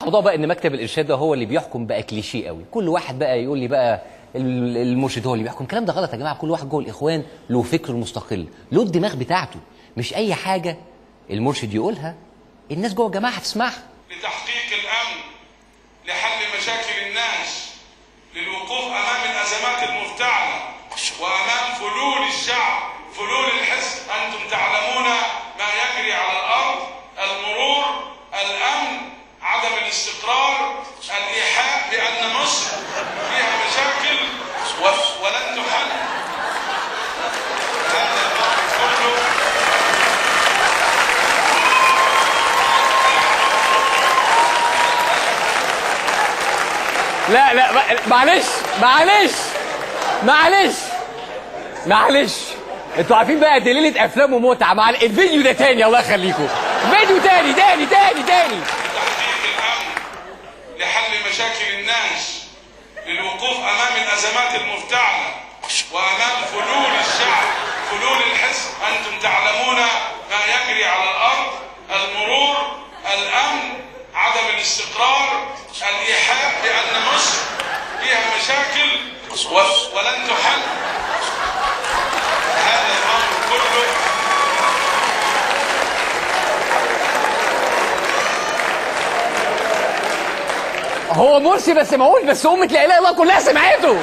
موضوع بقى ان مكتب الارشاد ده هو اللي بيحكم بقى كليشيه قوي، كل واحد بقى يقول لي بقى المرشد هو اللي بيحكم. الكلام ده غلط يا جماعه، كل واحد جوه الاخوان له فكر مستقل، له الدماغ بتاعته، مش اي حاجه المرشد يقولها الناس جوه الجماعه هتسمعها. لتحقيق الامن، لحل مشاكل الناس، للوقوف امام الازمات المفتعله وامام فلول الشعب، فلول الحزب. انتم تعلمون ما يجري على الارض، المرور، الامن، عدم الاستقرار، الايحاء بان مصر فيها مشاكل ولن تحل. هذا الامر كله لا لا معلش انتوا عارفين بقى دي ليله افلام ومتعه مع الفيديو ده تاني. الله يخليكم فيديو تاني. لتحقيق الامن، لحل مشاكل الناس، للوقوف امام الازمات المفتعله وامام فلول الشعب، فلول الحزب. انتم تعلمون ما يجري على الارض، المرور، الامن، عدم الاستقرار، الايحاء بان مصر فيها مشاكل ولن تحل. هذا الامر كله هو مرسي ما سمعوش، بس امه لا اله الا الله كلها سمعته.